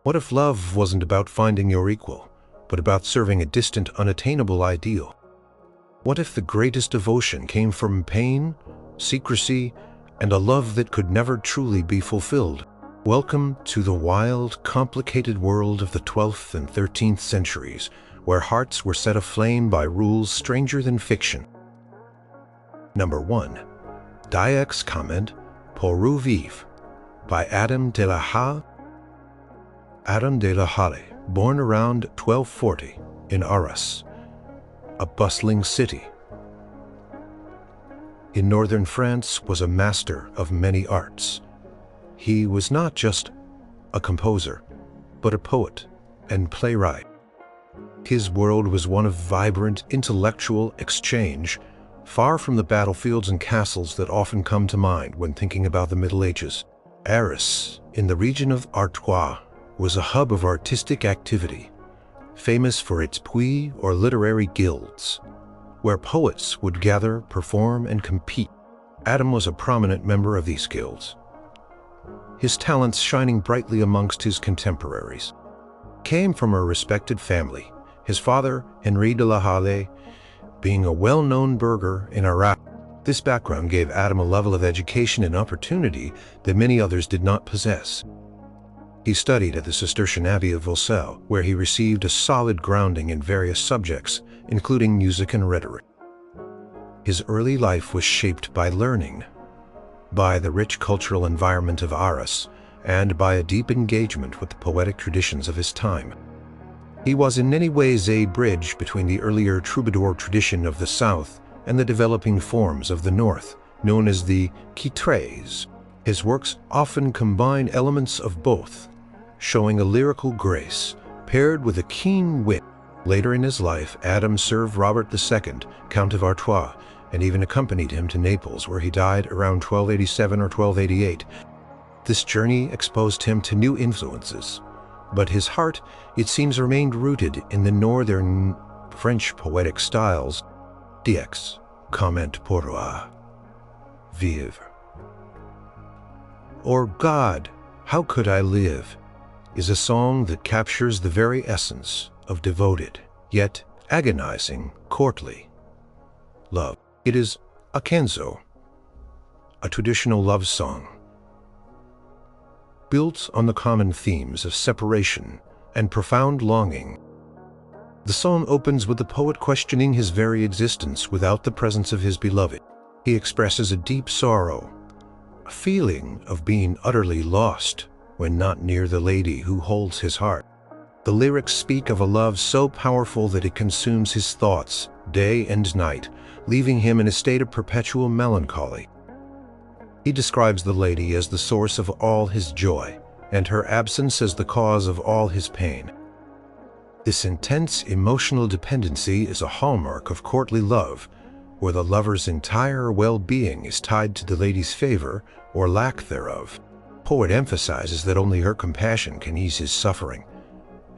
What if love wasn't about finding your equal, but about serving a distant, unattainable ideal? What if the greatest devotion came from pain, secrecy, and a love that could never truly be fulfilled? Welcome to the wild, complicated world of the 12th and 13th centuries, where hearts were set aflame by rules stranger than fiction. Number 1. Diex comment, porroie vivre, by Adam de la Halle. Adam de la Halle, born around 1240 in Arras, a bustling city in northern France, was a master of many arts. He was not just a composer, but a poet and playwright. His world was one of vibrant intellectual exchange, far from the battlefields and castles that often come to mind when thinking about the Middle Ages. Arras, in the region of Artois, was a hub of artistic activity, famous for its puits or literary guilds, where poets would gather, perform, and compete. Adam was a prominent member of these guilds, his talents shining brightly amongst his contemporaries. Came from a respected family, his father, Henri de la Halle, being a well-known burgher in Arras. This background gave Adam a level of education and opportunity that many others did not possess. He studied at the Cistercian Abbey of Vaucelles, where he received a solid grounding in various subjects, including music and rhetoric. His early life was shaped by learning, by the rich cultural environment of Arras, and by a deep engagement with the poetic traditions of his time. He was in many ways a bridge between the earlier troubadour tradition of the South and the developing forms of the North, known as the quitrés. His works often combine elements of both, showing a lyrical grace paired with a keen wit. Later in his life, Adam served Robert II, Count of Artois, and even accompanied him to Naples, where he died around 1287 or 1288. This journey exposed him to new influences, but his heart, it seems, remained rooted in the northern French poetic styles. Diex comment porroie vivre, or God, how could I live, is a song that captures the very essence of devoted, yet agonizing, courtly love. It is a canzo, a traditional love song, built on the common themes of separation and profound longing. The song opens with the poet questioning his very existence without the presence of his beloved. He expresses a deep sorrow, a feeling of being utterly lost when not near the lady who holds his heart. The lyrics speak of a love so powerful that it consumes his thoughts day and night, leaving him in a state of perpetual melancholy. He describes the lady as the source of all his joy, and her absence as the cause of all his pain. This intense emotional dependency is a hallmark of courtly love, where the lover's entire well-being is tied to the lady's favor or lack thereof. The poet emphasizes that only her compassion can ease his suffering,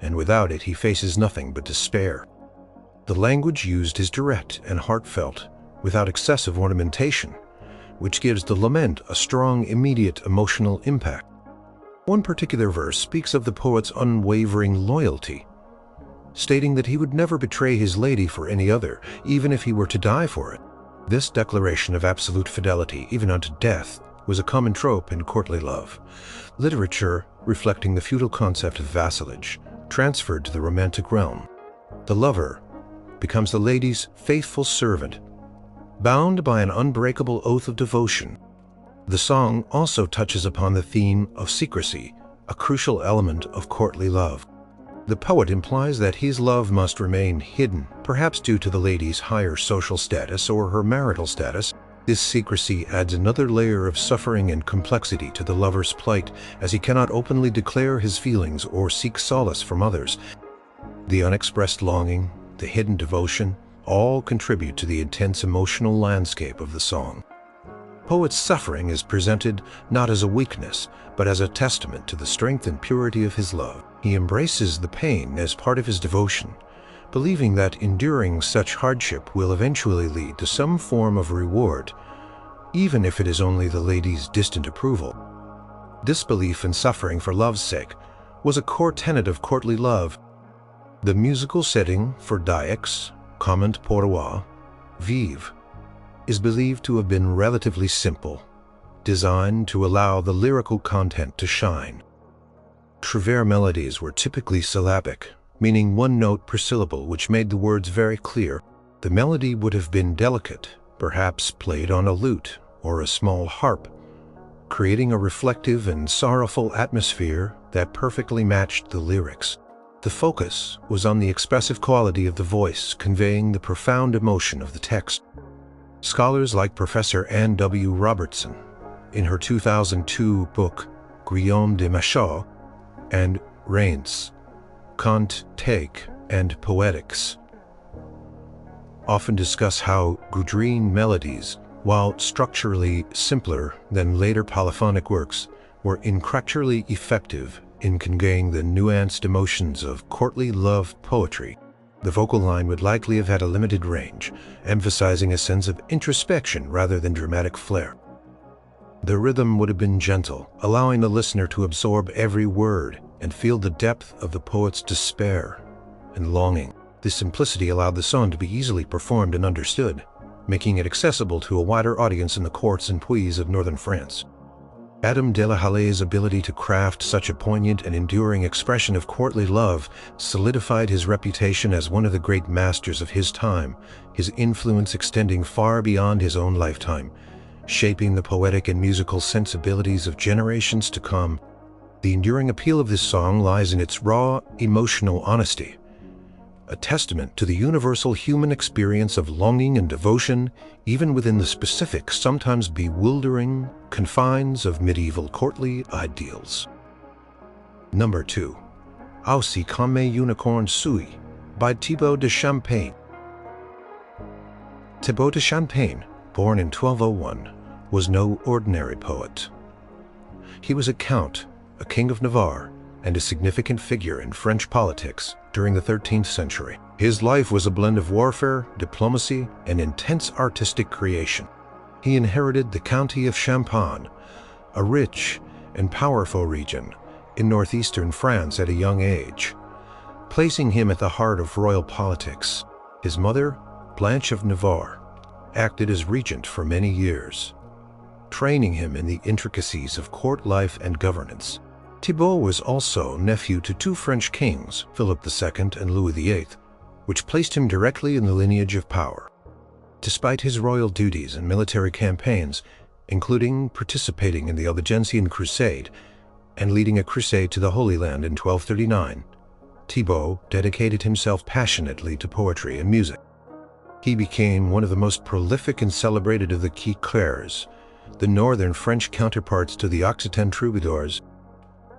and without it he faces nothing but despair. The language used is direct and heartfelt, without excessive ornamentation, which gives the lament a strong, immediate emotional impact. One particular verse speaks of the poet's unwavering loyalty, stating that he would never betray his lady for any other, even if he were to die for it. This declaration of absolute fidelity, even unto death, was a common trope in courtly love. Literature reflecting the feudal concept of vassalage, transferred to the romantic realm. The lover becomes the lady's faithful servant, bound by an unbreakable oath of devotion. The song also touches upon the theme of secrecy, a crucial element of courtly love. The poet implies that his love must remain hidden, perhaps due to the lady's higher social status or her marital status. This secrecy adds another layer of suffering and complexity to the lover's plight, as he cannot openly declare his feelings or seek solace from others. The unexpressed longing, the hidden devotion, all contribute to the intense emotional landscape of the song. The poet's suffering is presented not as a weakness, but as a testament to the strength and purity of his love. He embraces the pain as part of his devotion, believing that enduring such hardship will eventually lead to some form of reward, even if it is only the lady's distant approval. This belief in suffering for love's sake was a core tenet of courtly love. The musical setting for Diex, comment porroie, vivre, is believed to have been relatively simple, designed to allow the lyrical content to shine. Trouvère melodies were typically syllabic, meaning one note per syllable, which made the words very clear. The melody would have been delicate, perhaps played on a lute or a small harp, creating a reflective and sorrowful atmosphere that perfectly matched the lyrics. The focus was on the expressive quality of the voice, conveying the profound emotion of the text. Scholars like Professor Anne W. Robertson, in her 2002 book Guillaume de Machaut, and Reims, Conte, Take, and Poetics, often discuss how Gudrun melodies, while structurally simpler than later polyphonic works, were incredibly effective in conveying the nuanced emotions of courtly love poetry. The vocal line would likely have had a limited range, emphasizing a sense of introspection rather than dramatic flair. The rhythm would have been gentle, allowing the listener to absorb every word and feel the depth of the poet's despair and longing. This simplicity allowed the song to be easily performed and understood, making it accessible to a wider audience in the courts and puys of northern France. Adam de la Halle's ability to craft such a poignant and enduring expression of courtly love solidified his reputation as one of the great masters of his time, his influence extending far beyond his own lifetime, shaping the poetic and musical sensibilities of generations to come. The enduring appeal of this song lies in its raw, emotional honesty, a testament to the universal human experience of longing and devotion, even within the specific, sometimes bewildering, confines of medieval courtly ideals. Number 2. Ausi, conme, unicorne, suis, by Thibaut de Champagne. Thibaut de Champagne, born in 1201, was no ordinary poet. He was a count, a king of Navarre, and a significant figure in French politics during the 13th century. His life was a blend of warfare, diplomacy, and intense artistic creation. He inherited the county of Champagne, a rich and powerful region in northeastern France at a young age, placing him at the heart of royal politics. His mother, Blanche of Navarre, acted as regent for many years, training him in the intricacies of court life and governance. Thibaut was also nephew to two French kings, Philip II and Louis VIII, which placed him directly in the lineage of power. Despite his royal duties and military campaigns, including participating in the Albigensian Crusade and leading a crusade to the Holy Land in 1239, Thibaut dedicated himself passionately to poetry and music. He became one of the most prolific and celebrated of the Clercs, the northern French counterparts to the Occitan troubadours.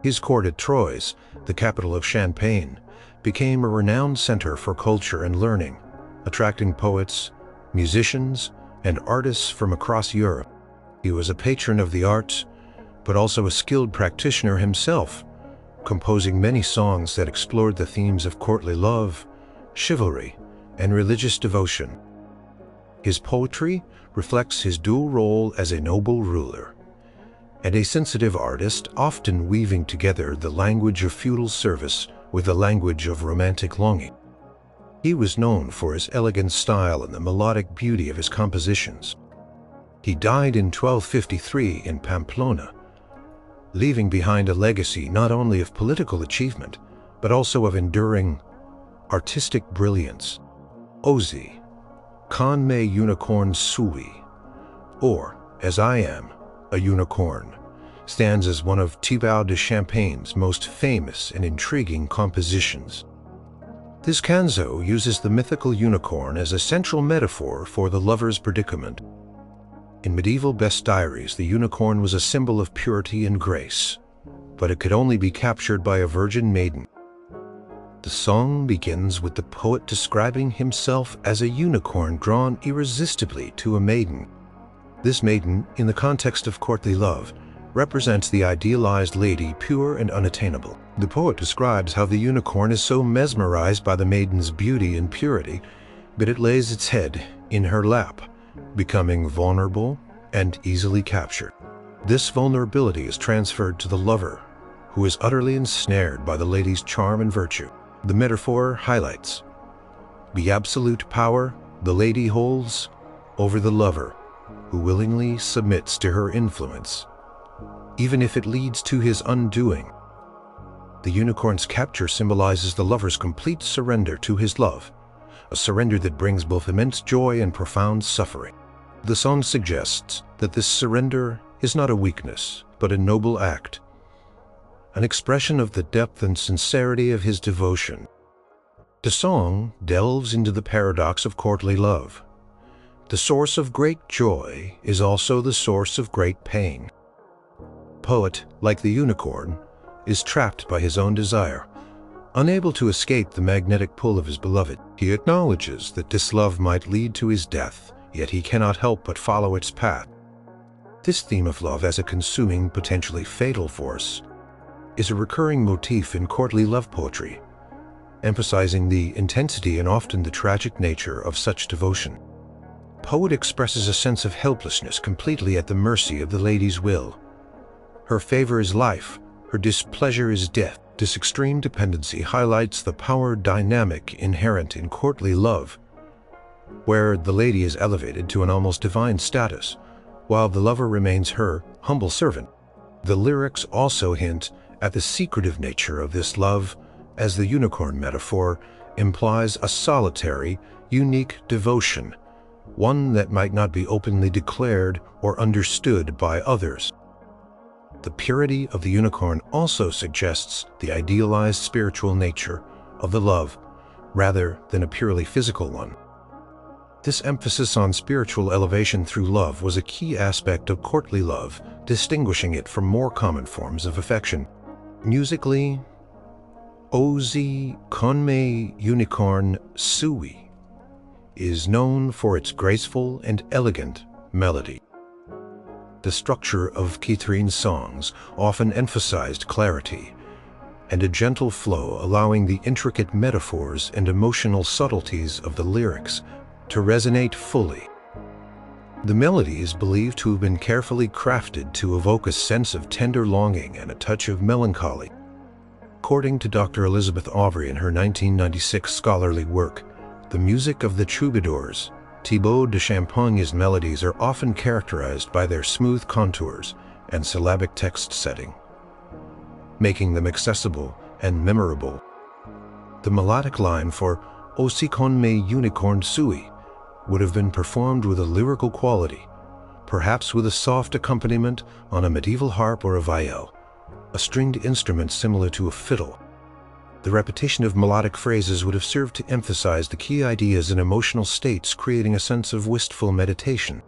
His court at Troyes, the capital of Champagne, became a renowned center for culture and learning, attracting poets, musicians, and artists from across Europe. He was a patron of the arts, but also a skilled practitioner himself, composing many songs that explored the themes of courtly love, chivalry, and religious devotion. His poetry reflects his dual role as a noble ruler and a sensitive artist, often weaving together the language of feudal service with the language of romantic longing. He was known for his elegant style and the melodic beauty of his compositions. He died in 1253 in Pamplona, leaving behind a legacy not only of political achievement, but also of enduring artistic brilliance. Ausi, conme, unicorne, suis, or As I Am, a Unicorne, stands as one of Thibaut de Champagne's most famous and intriguing compositions. This canzo uses the mythical unicorn as a central metaphor for the lover's predicament. In medieval bestiaries, the unicorn was a symbol of purity and grace, but it could only be captured by a virgin maiden. The song begins with the poet describing himself as a unicorn drawn irresistibly to a maiden. This maiden, in the context of courtly love, represents the idealized lady, pure and unattainable. The poet describes how the unicorn is so mesmerized by the maiden's beauty and purity that it lays its head in her lap, becoming vulnerable and easily captured. This vulnerability is transferred to the lover, who is utterly ensnared by the lady's charm and virtue. The metaphor highlights the absolute power the lady holds over the lover, who willingly submits to her influence, even if it leads to his undoing. The unicorn's capture symbolizes the lover's complete surrender to his love, a surrender that brings both immense joy and profound suffering. The song suggests that this surrender is not a weakness, but a noble act, an expression of the depth and sincerity of his devotion. The song delves into the paradox of courtly love. The source of great joy is also the source of great pain. Poet, like the unicorn, is trapped by his own desire, unable to escape the magnetic pull of his beloved. He acknowledges that this love might lead to his death, yet he cannot help but follow its path. This theme of love as a consuming, potentially fatal force is a recurring motif in courtly love poetry, emphasizing the intensity and often the tragic nature of such devotion. Poet expresses a sense of helplessness, completely at the mercy of the lady's will. Her favor is life, her displeasure is death. This extreme dependency highlights the power dynamic inherent in courtly love, where the lady is elevated to an almost divine status, while the lover remains her humble servant. The lyrics also hint at the secretive nature of this love, as the unicorn metaphor implies a solitary, unique devotion, one that might not be openly declared or understood by others. The purity of the unicorn also suggests the idealized spiritual nature of the love, rather than a purely physical one. This emphasis on spiritual elevation through love was a key aspect of courtly love, distinguishing it from more common forms of affection. Musically, Ausi, conme, unicorne, sui is known for its graceful and elegant melody. The structure of Catherine's songs often emphasized clarity and a gentle flow, allowing the intricate metaphors and emotional subtleties of the lyrics to resonate fully. The melody is believed to have been carefully crafted to evoke a sense of tender longing and a touch of melancholy. According to Dr. Elizabeth Aubry in her 1996 scholarly work, The Music of the Troubadours, Thibaut de Champagne's melodies are often characterized by their smooth contours and syllabic text setting, making them accessible and memorable. The melodic line for Ausi conme unicorne sui would have been performed with a lyrical quality, perhaps with a soft accompaniment on a medieval harp or a viol, a stringed instrument similar to a fiddle. The repetition of melodic phrases would have served to emphasize the key ideas and emotional states, creating a sense of wistful meditation.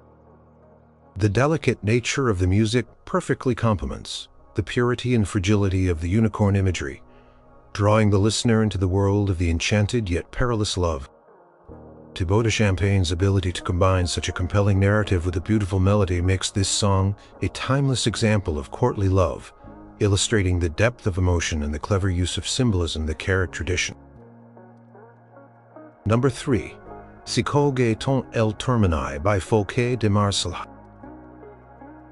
The delicate nature of the music perfectly complements the purity and fragility of the unicorn imagery, drawing the listener into the world of the enchanted yet perilous love. Thibaut de Champagne's ability to combine such a compelling narrative with a beautiful melody makes this song a timeless example of courtly love, illustrating the depth of emotion and the clever use of symbolism that carried tradition. Number 3. Si colgue ton el termini by Fouquet de Marcellat.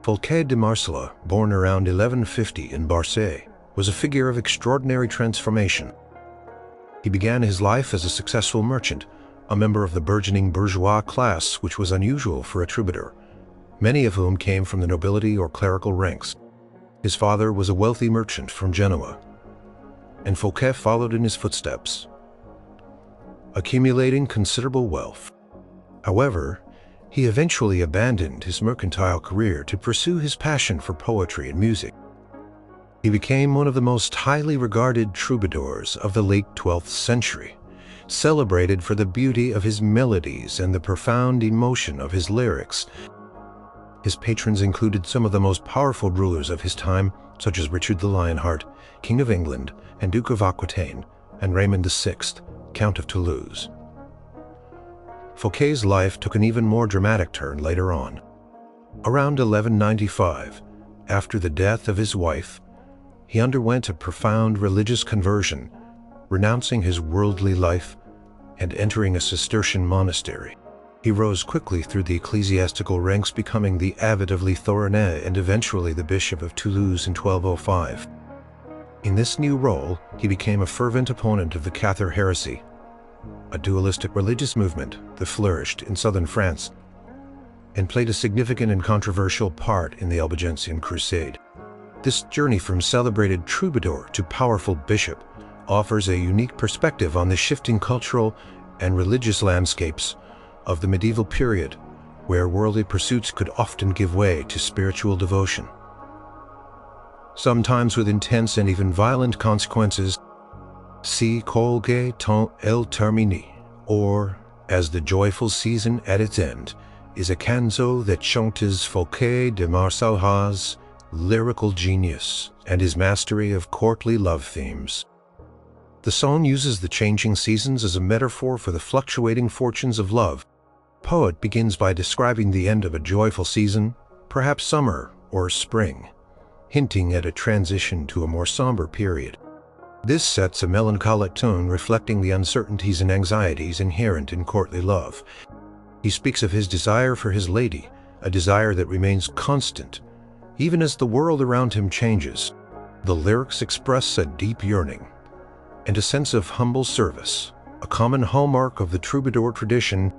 Fouquet de Marcellat, born around 1150 in Marseille, was a figure of extraordinary transformation. He began his life as a successful merchant, a member of the burgeoning bourgeois class, which was unusual for a troubadour, many of whom came from the nobility or clerical ranks. His father was a wealthy merchant from Genoa, and Fouquet followed in his footsteps, accumulating considerable wealth. However, he eventually abandoned his mercantile career to pursue his passion for poetry and music. He became one of the most highly regarded troubadours of the late 12th century, celebrated for the beauty of his melodies and the profound emotion of his lyrics. His patrons included some of the most powerful rulers of his time, such as Richard the Lionheart, King of England and Duke of Aquitaine, and Raymond VI, Count of Toulouse. Fouquet's life took an even more dramatic turn later on. Around 1195, after the death of his wife, he underwent a profound religious conversion, renouncing his worldly life and entering a Cistercian monastery. He rose quickly through the ecclesiastical ranks, becoming the abbot of Le Thournay and eventually the bishop of Toulouse in 1205. In this new role, he became a fervent opponent of the Cathar heresy, a dualistic religious movement that flourished in southern France and played a significant and controversial part in the Albigensian Crusade. This journey from celebrated troubadour to powerful bishop offers a unique perspective on the shifting cultural and religious landscapes of the medieval period, where worldly pursuits could often give way to spiritual devotion, sometimes with intense and even violent consequences. Si colgue ton el termini, or As the Joyful Season at its End, is a canzo that chantes Fouquet de Marsalha's lyrical genius and his mastery of courtly love themes. The song uses the changing seasons as a metaphor for the fluctuating fortunes of love. The poet begins by describing the end of a joyful season, perhaps summer or spring, hinting at a transition to a more somber period. This sets a melancholic tone reflecting the uncertainties and anxieties inherent in courtly love. He speaks of his desire for his lady, a desire that remains constant, even as the world around him changes. The lyrics express a deep yearning and a sense of humble service, a common hallmark of the troubadour tradition.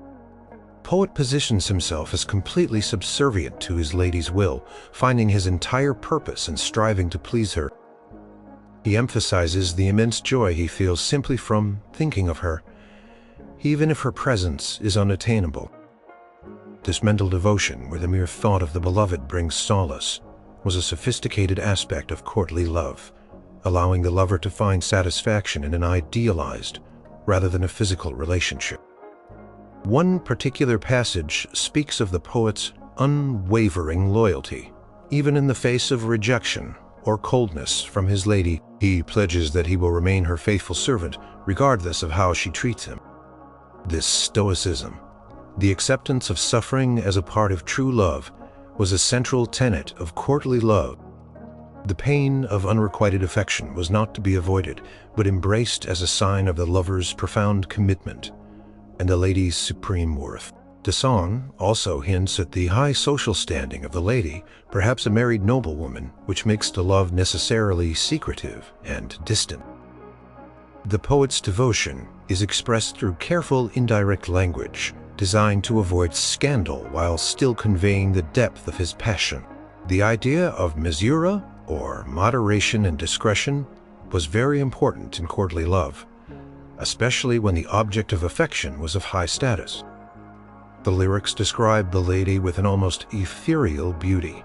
The poet positions himself as completely subservient to his lady's will, finding his entire purpose in striving to please her. He emphasizes the immense joy he feels simply from thinking of her, even if her presence is unattainable. This mental devotion, where the mere thought of the beloved brings solace, was a sophisticated aspect of courtly love, allowing the lover to find satisfaction in an idealized rather than a physical relationship. One particular passage speaks of the poet's unwavering loyalty. Even in the face of rejection or coldness from his lady, he pledges that he will remain her faithful servant regardless of how she treats him. This stoicism, the acceptance of suffering as a part of true love, was a central tenet of courtly love. The pain of unrequited affection was not to be avoided, but embraced as a sign of the lover's profound commitment and the lady's supreme worth. The song also hints at the high social standing of the lady, perhaps a married noblewoman, which makes the love necessarily secretive and distant. The poet's devotion is expressed through careful indirect language, designed to avoid scandal while still conveying the depth of his passion. The idea of mesura, or moderation and discretion, was very important in courtly love, especially when the object of affection was of high status. The lyrics describe the lady with an almost ethereal beauty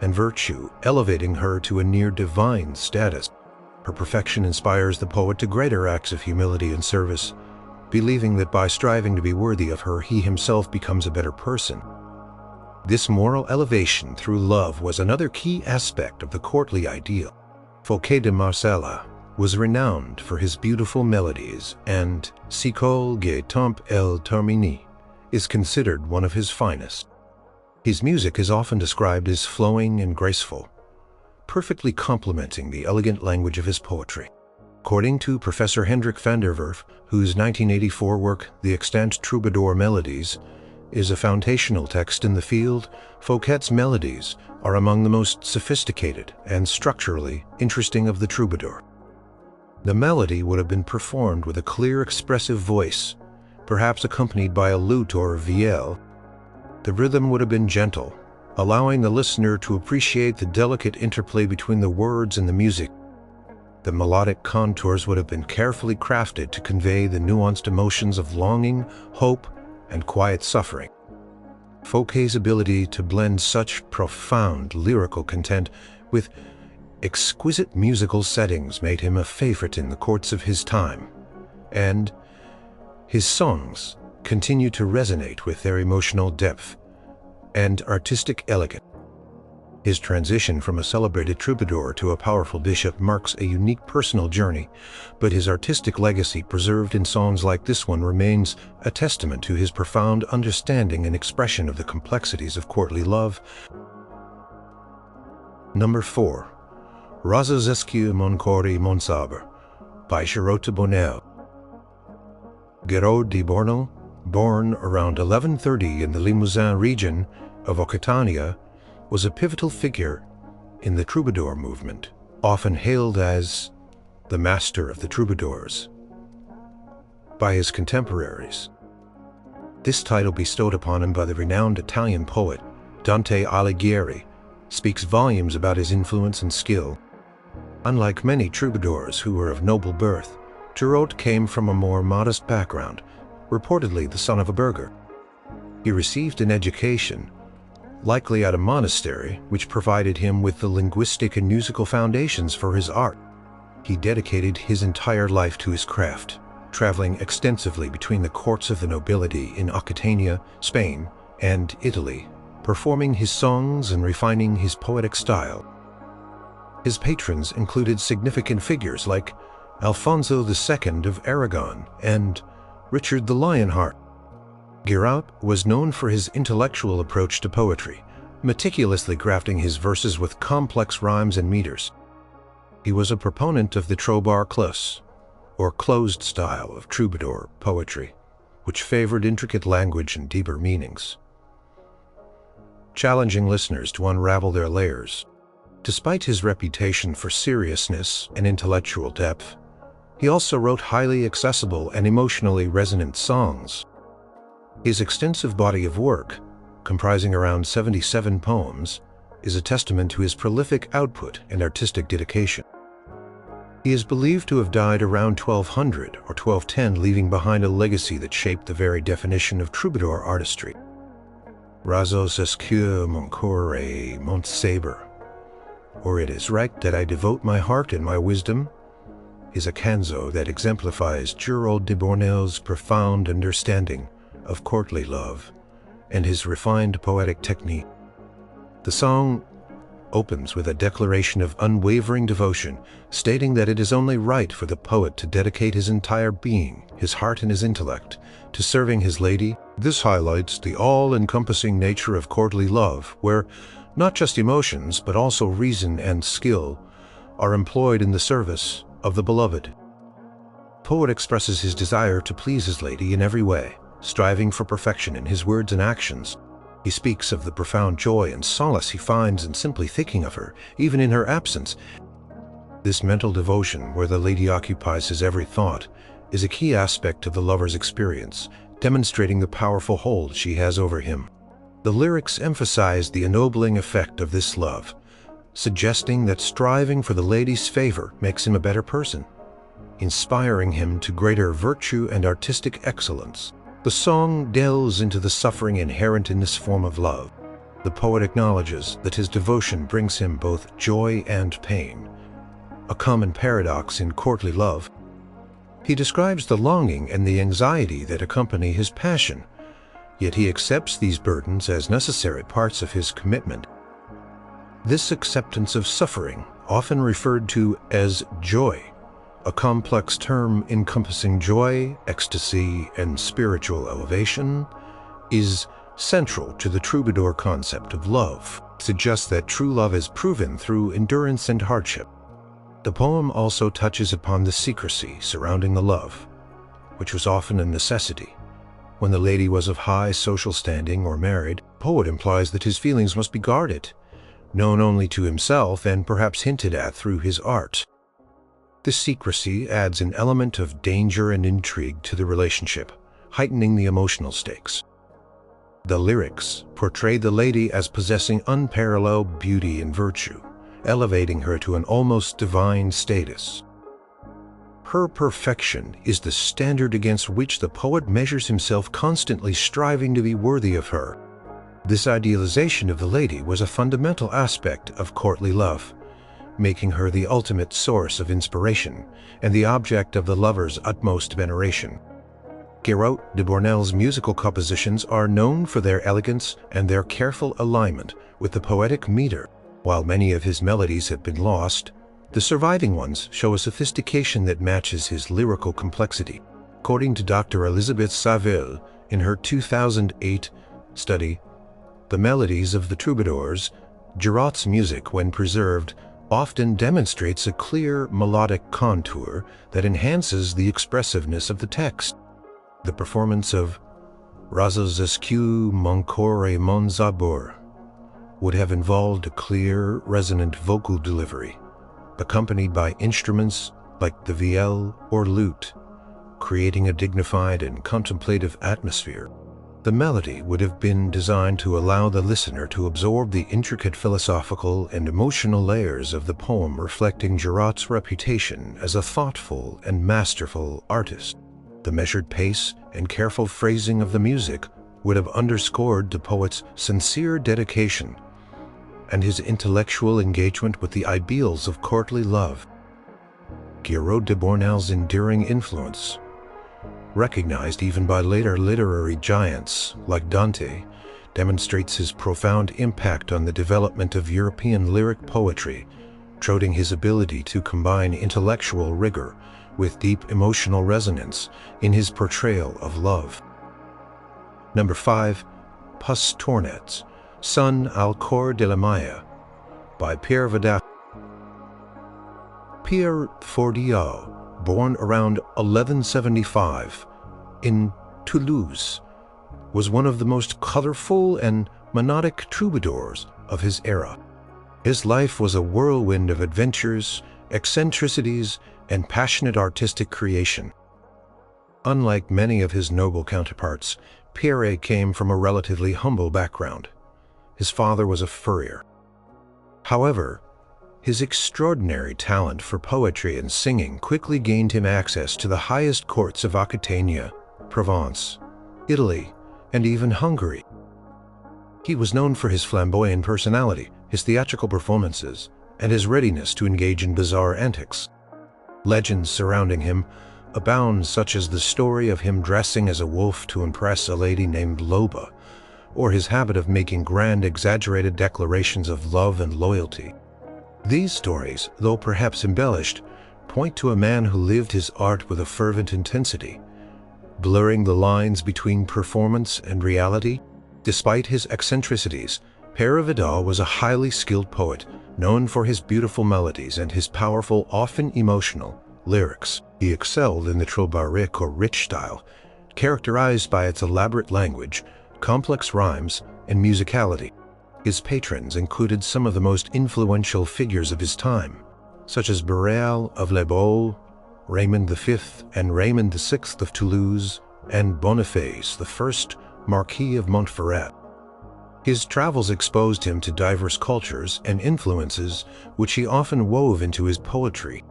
and virtue, elevating her to a near divine status. Her perfection inspires the poet to greater acts of humility and service, believing that by striving to be worthy of her, he himself becomes a better person. This moral elevation through love was another key aspect of the courtly ideal. Fouquet de Marsalha was renowned for his beautiful melodies, and Si colgue ton el termini is considered one of his finest. His music is often described as flowing and graceful, perfectly complementing the elegant language of his poetry. According to Professor Hendrik van der Werf, whose 1984 work, The Extant Troubadour Melodies, is a foundational text in the field, Fouquet's melodies are among the most sophisticated and structurally interesting of the troubadour. The melody would have been performed with a clear, expressive voice, perhaps accompanied by a lute or vielle. The rhythm would have been gentle, allowing the listener to appreciate the delicate interplay between the words and the music. The melodic contours would have been carefully crafted to convey the nuanced emotions of longing, hope, and quiet suffering. Fouquet's ability to blend such profound lyrical content with exquisite musical settings made him a favorite in the courts of his time, and his songs continue to resonate with their emotional depth and artistic elegance. His transition from a celebrated troubadour to a powerful bishop marks a unique personal journey, but his artistic legacy preserved in songs like this one remains a testament to his profound understanding and expression of the complexities of courtly love. Number 4. Razazescu mon cori mon sabre by Charlotte Bonnel. Giraud de Bornel, born around 1130 in the Limousin region of Occitania, was a pivotal figure in the troubadour movement, often hailed as the master of the troubadours, by his contemporaries. This title, bestowed upon him by the renowned Italian poet Dante Alighieri, speaks volumes about his influence and skill. Unlike many troubadours who were of noble birth, Giraud came from a more modest background, reportedly the son of a burgher. He received an education, likely at a monastery, which provided him with the linguistic and musical foundations for his art. He dedicated his entire life to his craft, traveling extensively between the courts of the nobility in Aquitania, Spain, and Italy, performing his songs and refining his poetic style. His patrons included significant figures like Alfonso II of Aragon and Richard the Lionheart. Giraud was known for his intellectual approach to poetry, meticulously crafting his verses with complex rhymes and meters. He was a proponent of the troubadour close, or closed style of troubadour poetry, which favored intricate language and deeper meanings, challenging listeners to unravel their layers. Despite his reputation for seriousness and intellectual depth, he also wrote highly accessible and emotionally resonant songs. His extensive body of work, comprising around 77 poems, is a testament to his prolific output and artistic dedication. He is believed to have died around 1200 or 1210, leaving behind a legacy that shaped the very definition of troubadour artistry. Razos escure mon cœur et mon sabre, or It is right that I devote my heart and my wisdom, is a canzo that exemplifies Giraud de Bornel's profound understanding of courtly love and his refined poetic technique. The song opens with a declaration of unwavering devotion, stating that it is only right for the poet to dedicate his entire being, his heart and his intellect, to serving his lady. This highlights the all-encompassing nature of courtly love, where not just emotions, but also reason and skill are employed in the service of the beloved. The poet expresses his desire to please his lady in every way, striving for perfection in his words and actions. He speaks of the profound joy and solace he finds in simply thinking of her, even in her absence. This mental devotion, where the lady occupies his every thought, is a key aspect of the lover's experience, demonstrating the powerful hold she has over him. The lyrics emphasize the ennobling effect of this love, suggesting that striving for the lady's favor makes him a better person, inspiring him to greater virtue and artistic excellence. The song delves into the suffering inherent in this form of love. The poet acknowledges that his devotion brings him both joy and pain, a common paradox in courtly love. He describes the longing and the anxiety that accompany his passion, yet he accepts these burdens as necessary parts of his commitment. This acceptance of suffering, often referred to as joy, a complex term encompassing joy, ecstasy, and spiritual elevation, is central to the troubadour concept of love. It suggests that true love is proven through endurance and hardship. The poem also touches upon the secrecy surrounding the love, which was often a necessity. When the lady was of high social standing or married, the poet implies that his feelings must be guarded, known only to himself and perhaps hinted at through his art. This secrecy adds an element of danger and intrigue to the relationship, heightening the emotional stakes. The lyrics portray the lady as possessing unparalleled beauty and virtue, elevating her to an almost divine status. Her perfection is the standard against which the poet measures himself, constantly striving to be worthy of her. This idealization of the lady was a fundamental aspect of courtly love, making her the ultimate source of inspiration and the object of the lover's utmost veneration. Giraud de Bornel's musical compositions are known for their elegance and their careful alignment with the poetic meter. While many of his melodies have been lost, the surviving ones show a sophistication that matches his lyrical complexity. According to Dr. Elizabeth Saville in her 2008 study, The Melodies of the Troubadours, Giraud's music, when preserved, often demonstrates a clear melodic contour that enhances the expressiveness of the text. The performance of Razos escue mon cœur et mon sabre would have involved a clear, resonant vocal delivery, accompanied by instruments like the vielle or lute, creating a dignified and contemplative atmosphere. The melody would have been designed to allow the listener to absorb the intricate philosophical and emotional layers of the poem, reflecting Giraud's reputation as a thoughtful and masterful artist. The measured pace and careful phrasing of the music would have underscored the poet's sincere dedication and his intellectual engagement with the ideals of courtly love. Giraud de Bornel's enduring influence, recognized even by later literary giants like Dante, demonstrates his profound impact on the development of European lyric poetry, showing his ability to combine intellectual rigor with deep emotional resonance in his portrayal of love. Number 5. Pastornets, Son al cor de la Maya, by Pierre Vidal. Pierre Vidal, born around 1175 in Toulouse, was one of the most colorful and monodic troubadours of his era. His life was a whirlwind of adventures, eccentricities, and passionate artistic creation. Unlike many of his noble counterparts, Pierre came from a relatively humble background. His father was a furrier. However, his extraordinary talent for poetry and singing quickly gained him access to the highest courts of Aquitania, Provence, Italy, and even Hungary. He was known for his flamboyant personality, his theatrical performances, and his readiness to engage in bizarre antics. Legends surrounding him abound, such as the story of him dressing as a wolf to impress a lady named Loba, or his habit of making grand, exaggerated declarations of love and loyalty. These stories, though perhaps embellished, point to a man who lived his art with a fervent intensity, blurring the lines between performance and reality. Despite his eccentricities, Pierre Vidal was a highly skilled poet, known for his beautiful melodies and his powerful, often emotional, lyrics. He excelled in the troubadouric or rich style, characterized by its elaborate language, complex rhymes, and musicality. His patrons included some of the most influential figures of his time, such as Barreal of Les Baux, Raymond V and Raymond VI of Toulouse, and Boniface I, Marquis of Montferrat. His travels exposed him to diverse cultures and influences, which he often wove into his poetry.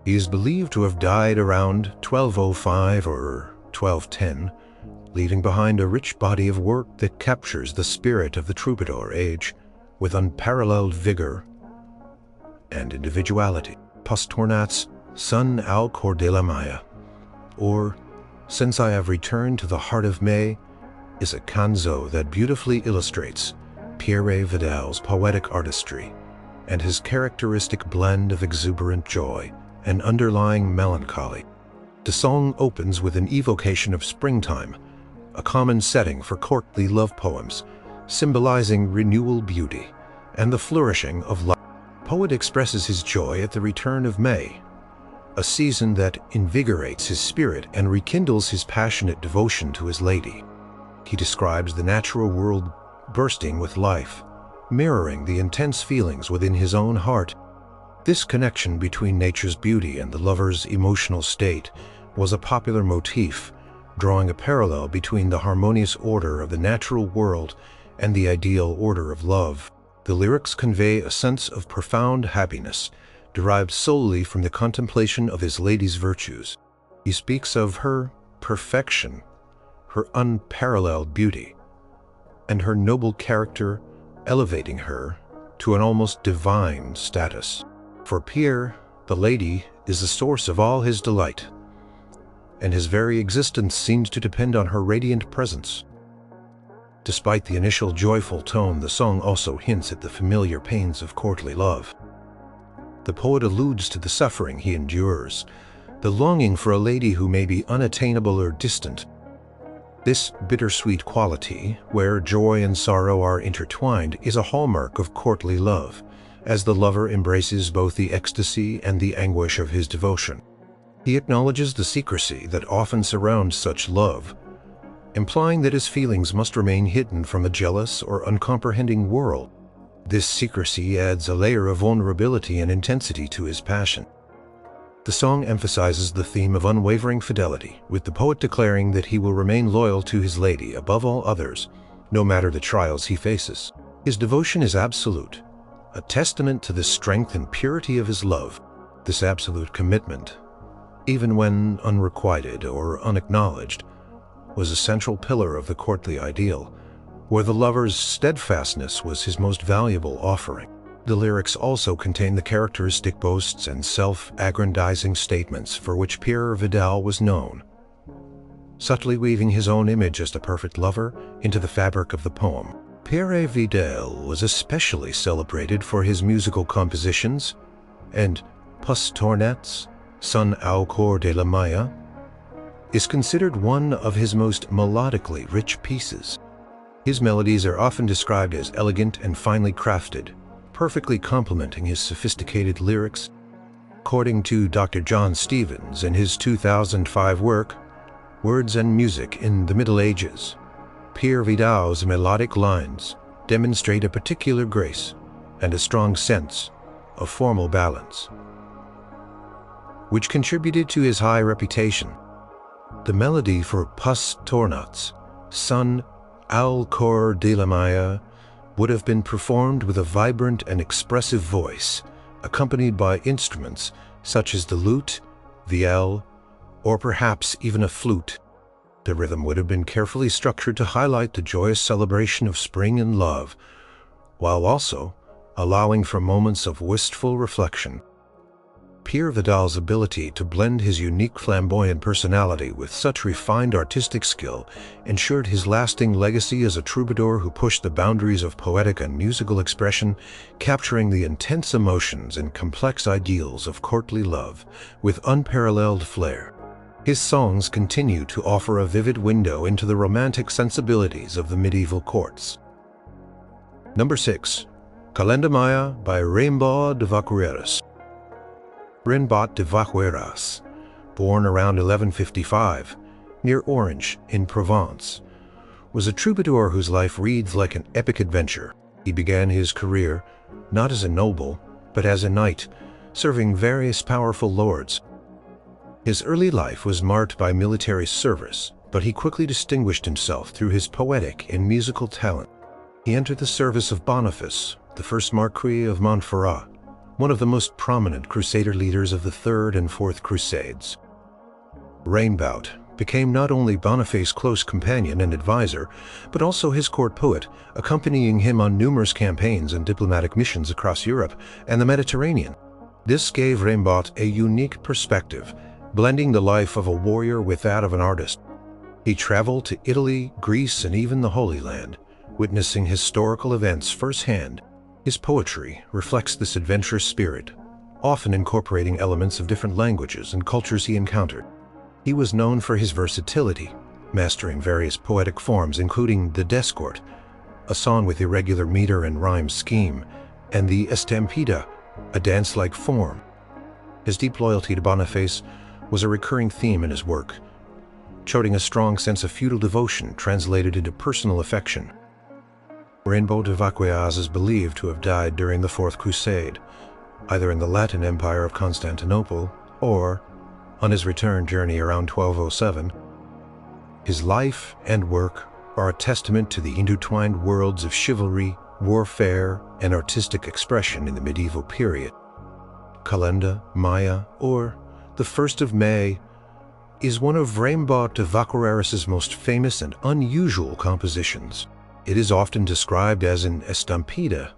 He is believed to have died around 1205 or 1210, leaving behind a rich body of work that captures the spirit of the troubadour age with unparalleled vigor and individuality. Pastornats, Son al cor de la Maya, or Since I Have Returned to the Heart of May, is a canzo that beautifully illustrates Pierre Vidal's poetic artistry and his characteristic blend of exuberant joy and underlying melancholy. The song opens with an evocation of springtime, a common setting for courtly love poems, symbolizing renewal, beauty, and the flourishing of life. The poet expresses his joy at the return of May, a season that invigorates his spirit and rekindles his passionate devotion to his lady. He describes the natural world bursting with life, mirroring the intense feelings within his own heart. This connection between nature's beauty and the lover's emotional state was a popular motif, drawing a parallel between the harmonious order of the natural world and the ideal order of love. The lyrics convey a sense of profound happiness, derived solely from the contemplation of his lady's virtues. He speaks of her perfection, her unparalleled beauty, and her noble character, elevating her to an almost divine status. For Pierre, the lady is the source of all his delight, and his very existence seems to depend on her radiant presence. Despite the initial joyful tone, the song also hints at the familiar pains of courtly love. The poet alludes to the suffering he endures, the longing for a lady who may be unattainable or distant. This bittersweet quality, where joy and sorrow are intertwined, is a hallmark of courtly love, as the lover embraces both the ecstasy and the anguish of his devotion. He acknowledges the secrecy that often surrounds such love, implying that his feelings must remain hidden from a jealous or uncomprehending world. This secrecy adds a layer of vulnerability and intensity to his passion. The song emphasizes the theme of unwavering fidelity, with the poet declaring that he will remain loyal to his lady above all others, no matter the trials he faces. His devotion is absolute, a testament to the strength and purity of his love. This absolute commitment, even when unrequited or unacknowledged, was a central pillar of the courtly ideal, where the lover's steadfastness was his most valuable offering. The lyrics also contain the characteristic boasts and self-aggrandizing statements for which Pierre Vidal was known, subtly weaving his own image as the perfect lover into the fabric of the poem. Pierre Vidal was especially celebrated for his musical compositions, and Pas Tornats, Son au cœur de la Maya, is considered one of his most melodically rich pieces. His melodies are often described as elegant and finely crafted, perfectly complementing his sophisticated lyrics. According to Dr. John Stevens in his 2005 work, Words and Music in the Middle Ages, Pierre Vidal's melodic lines demonstrate a particular grace and a strong sense of formal balance, which contributed to his high reputation. The melody for Pas Tornats, Son au cœur de la Maya, would have been performed with a vibrant and expressive voice, accompanied by instruments such as the lute, vielle, or perhaps even a flute. The rhythm would have been carefully structured to highlight the joyous celebration of spring and love, while also allowing for moments of wistful reflection. Pierre Vidal's ability to blend his unique flamboyant personality with such refined artistic skill ensured his lasting legacy as a troubadour who pushed the boundaries of poetic and musical expression, capturing the intense emotions and complex ideals of courtly love with unparalleled flair. His songs continue to offer a vivid window into the romantic sensibilities of the medieval courts. Number 6. Calenda Maya by Rimbaud de Vaqueiras. Rimbaud de Vaqueiras, born around 1155, near Orange in Provence, was a troubadour whose life reads like an epic adventure. He began his career not as a noble, but as a knight, serving various powerful lords. His early life was marked by military service, but he quickly distinguished himself through his poetic and musical talent. He entered the service of Boniface, the first Marquis of Montferrat, one of the most prominent crusader leaders of the Third and Fourth Crusades. Rimbaud became not only Boniface's close companion and advisor, but also his court poet, accompanying him on numerous campaigns and diplomatic missions across Europe and the Mediterranean. This gave Rimbaud a unique perspective, blending the life of a warrior with that of an artist. He traveled to Italy, Greece, and even the Holy Land, witnessing historical events firsthand. His poetry reflects this adventurous spirit, often incorporating elements of different languages and cultures he encountered. He was known for his versatility, mastering various poetic forms including the Descort, a song with irregular meter and rhyme scheme, and the Estampida, a dance-like form. His deep loyalty to Boniface was a recurring theme in his work, showing a strong sense of feudal devotion translated into personal affection. Rimbaud de Vaqueiras is believed to have died during the Fourth Crusade, either in the Latin Empire of Constantinople or on his return journey around 1207. His life and work are a testament to the intertwined worlds of chivalry, warfare, and artistic expression in the medieval period. Calenda Maya, or the 1st of May, is one of Rimbaud de Vaqueiras' most famous and unusual compositions. It is often described as an estampida,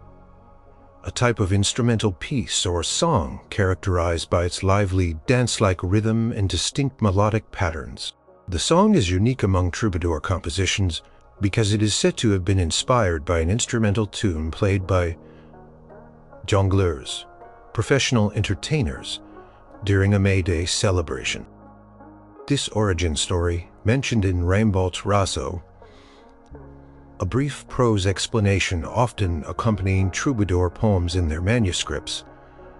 a type of instrumental piece or song characterized by its lively, dance-like rhythm and distinct melodic patterns. The song is unique among troubadour compositions because it is said to have been inspired by an instrumental tune played by jongleurs, professional entertainers, during a May Day celebration. This origin story, mentioned in Rimbaud's Raso, a brief prose explanation often accompanying troubadour poems in their manuscripts,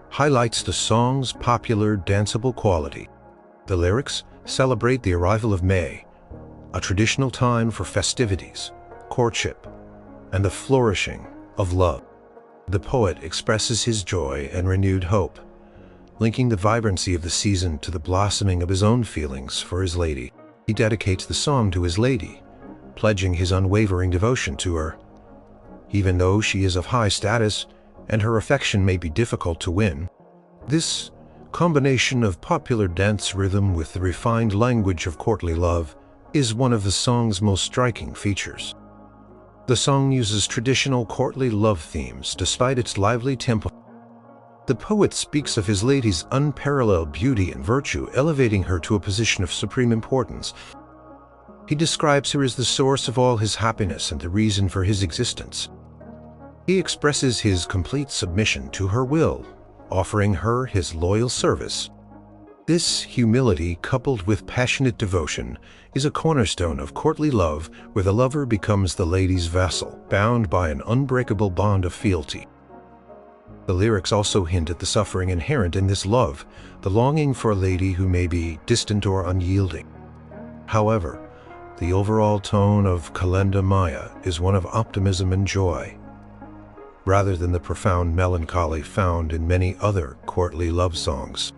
highlights the song's popular danceable quality. The lyrics celebrate the arrival of May, a traditional time for festivities, courtship, and the flourishing of love. The poet expresses his joy and renewed hope, linking the vibrancy of the season to the blossoming of his own feelings for his lady. He dedicates the song to his lady, pledging his unwavering devotion to her. Even though she is of high status and her affection may be difficult to win, this combination of popular dance rhythm with the refined language of courtly love is one of the song's most striking features. The song uses traditional courtly love themes despite its lively tempo. The poet speaks of his lady's unparalleled beauty and virtue, elevating her to a position of supreme importance. He describes her as the source of all his happiness and the reason for his existence. He expresses his complete submission to her will, offering her his loyal service. This humility, coupled with passionate devotion, is a cornerstone of courtly love, where the lover becomes the lady's vassal, bound by an unbreakable bond of fealty. The lyrics also hint at the suffering inherent in this love, the longing for a lady who may be distant or unyielding. However, the overall tone of Kalenda Maya is one of optimism and joy, rather than the profound melancholy found in many other courtly love songs.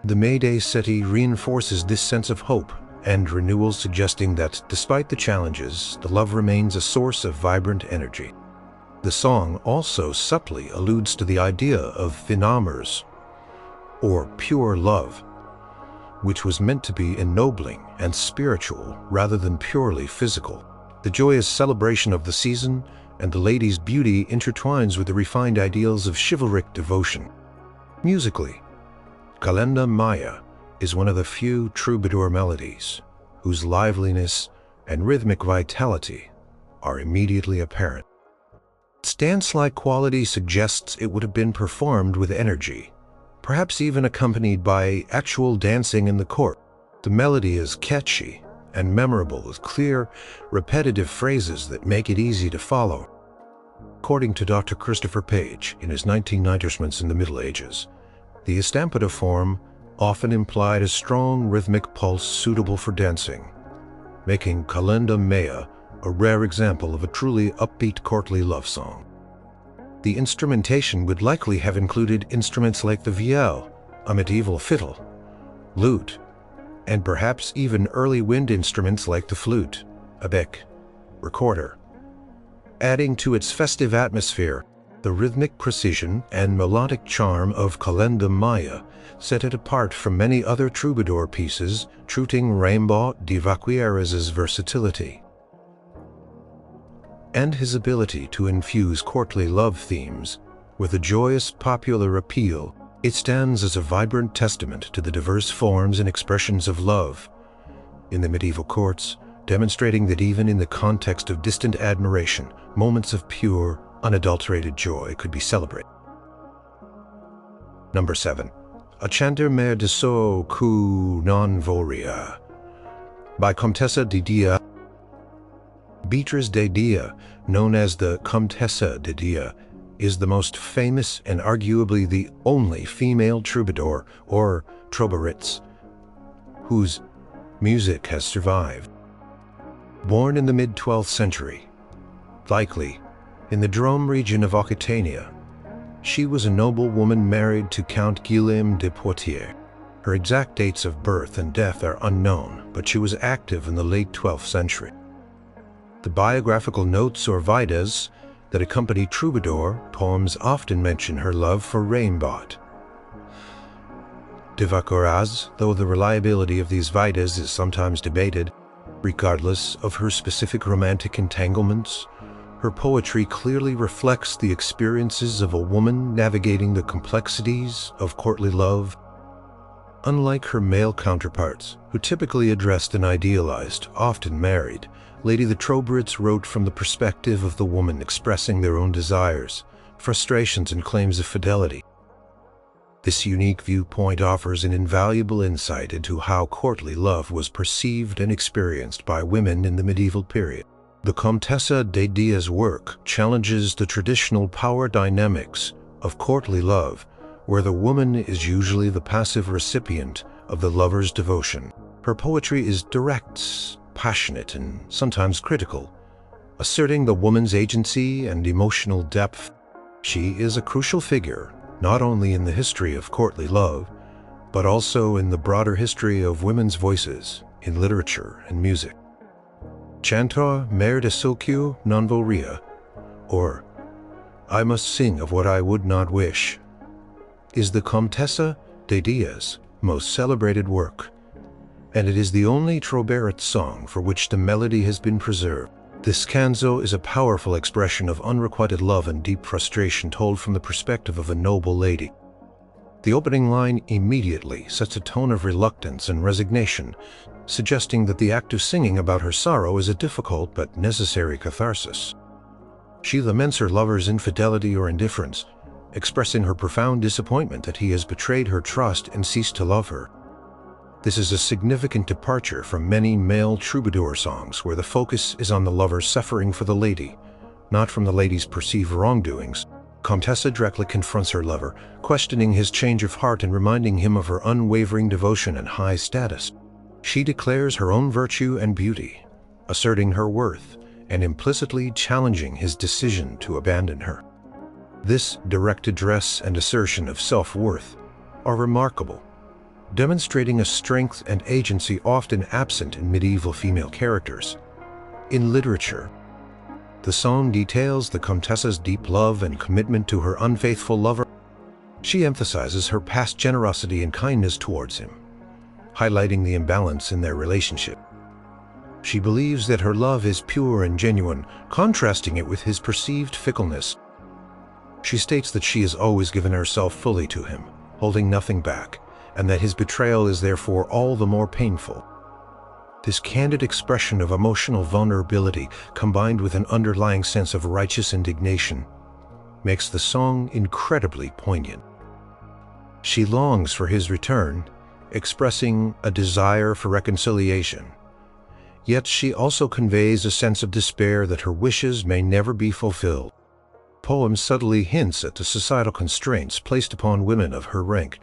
The Mayday Seti reinforces this sense of hope and renewal, suggesting that despite the challenges, the love remains a source of vibrant energy. The song also subtly alludes to the idea of vinamers, or pure love, which was meant to be ennobling and spiritual rather than purely physical. The joyous celebration of the season and the lady's beauty intertwines with the refined ideals of chivalric devotion. Musically, Kalenda Maya is one of the few troubadour melodies whose liveliness and rhythmic vitality are immediately apparent. Its dance-like quality suggests it would have been performed with energy, perhaps even accompanied by actual dancing in the court. The melody is catchy and memorable, with clear, repetitive phrases that make it easy to follow. According to Dr. Christopher Page, in his 1990 Instruments in the Middle Ages, the estampida form often implied a strong rhythmic pulse suitable for dancing, making Kalenda Maya a rare example of a truly upbeat courtly love song. The instrumentation would likely have included instruments like the viol, a medieval fiddle, lute, and perhaps even early wind instruments like the flute, a bec, recorder. Adding to its festive atmosphere, the rhythmic precision and melodic charm of Kalenda Maya set it apart from many other troubadour pieces, treating Raimbaut de Vacquieres's versatility and his ability to infuse courtly love themes with a joyous popular appeal. It stands as a vibrant testament to the diverse forms and expressions of love in the medieval courts, demonstrating that even in the context of distant admiration, moments of pure, unadulterated joy could be celebrated. Number 7. A chanter mère de so que non voria, by Comtesse de Dia. Beatrice de Dia, known as the Comtesse de Dia, is the most famous and arguably the only female troubadour, or troubadouress, whose music has survived. Born in the mid-12th century, likely in the Drôme region of Occitania, she was a noble woman married to Count Guillaume de Poitiers. Her exact dates of birth and death are unknown, but she was active in the late 12th century. The biographical notes or vidas that accompany troubadour poems often mention her love for Raimbaut de Vacquieres, though the reliability of these vidas is sometimes debated. Regardless of her specific romantic entanglements, her poetry clearly reflects the experiences of a woman navigating the complexities of courtly love. Unlike her male counterparts, who typically addressed an idealized, often married, Lady the Troubadours wrote from the perspective of the woman, expressing their own desires, frustrations, and claims of fidelity. This unique viewpoint offers an invaluable insight into how courtly love was perceived and experienced by women in the medieval period. The Comtesse de Dia's work challenges the traditional power dynamics of courtly love, where the woman is usually the passive recipient of the lover's devotion. Her poetry is direct, passionate, and sometimes critical, asserting the woman's agency and emotional depth. She is a crucial figure not only in the history of courtly love, but also in the broader history of women's voices in literature and music. Chanteur mère de ce que non voudrais, or I must sing of what I would not wish, is the Comtesse de Diex' most celebrated work, and it is the only trouvère song for which the melody has been preserved. This canzo is a powerful expression of unrequited love and deep frustration told from the perspective of a noble lady. The opening line immediately sets a tone of reluctance and resignation, suggesting that the act of singing about her sorrow is a difficult but necessary catharsis. She laments her lover's infidelity or indifference, expressing her profound disappointment that he has betrayed her trust and ceased to love her. This is a significant departure from many male troubadour songs where the focus is on the lover suffering for the lady, not from the lady's perceived wrongdoings. Comtesse directly confronts her lover, questioning his change of heart and reminding him of her unwavering devotion and high status. She declares her own virtue and beauty, asserting her worth and implicitly challenging his decision to abandon her. This direct address and assertion of self-worth are remarkable, demonstrating a strength and agency often absent in medieval female characters. In literature, the song details the Comtesse's deep love and commitment to her unfaithful lover. She emphasizes her past generosity and kindness towards him, highlighting the imbalance in their relationship. She believes that her love is pure and genuine, contrasting it with his perceived fickleness. She states that she has always given herself fully to him, holding nothing back, and that his betrayal is therefore all the more painful. This candid expression of emotional vulnerability, combined with an underlying sense of righteous indignation, makes the song incredibly poignant. She longs for his return, expressing a desire for reconciliation. Yet she also conveys a sense of despair that her wishes may never be fulfilled. The poem subtly hints at the societal constraints placed upon women of her rank,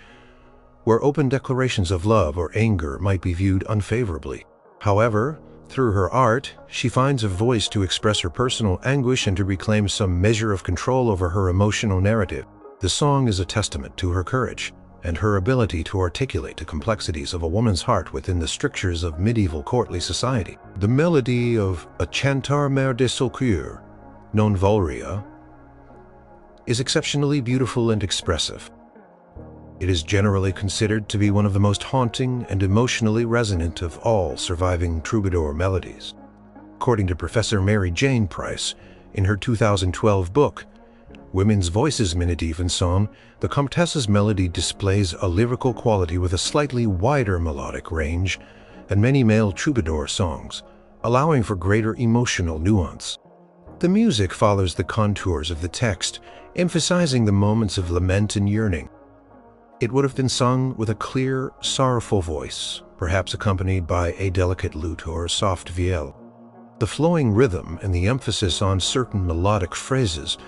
where open declarations of love or anger might be viewed unfavorably. However, through her art, she finds a voice to express her personal anguish and to reclaim some measure of control over her emotional narrative. The song is a testament to her courage and her ability to articulate the complexities of a woman's heart within the strictures of medieval courtly society. The melody of A Chanteur mère de ce que non voudrais is exceptionally beautiful and expressive. It is generally considered to be one of the most haunting and emotionally resonant of all surviving troubadour melodies. According to Professor Mary Jane Price, in her 2012 book, Women's Voices Minute and Song, the Comtesse's melody displays a lyrical quality with a slightly wider melodic range than many male troubadour songs, allowing for greater emotional nuance. The music follows the contours of the text, emphasizing the moments of lament and yearning. It would have been sung with a clear, sorrowful voice, perhaps accompanied by a delicate lute or soft viol. The flowing rhythm and the emphasis on certain melodic phrases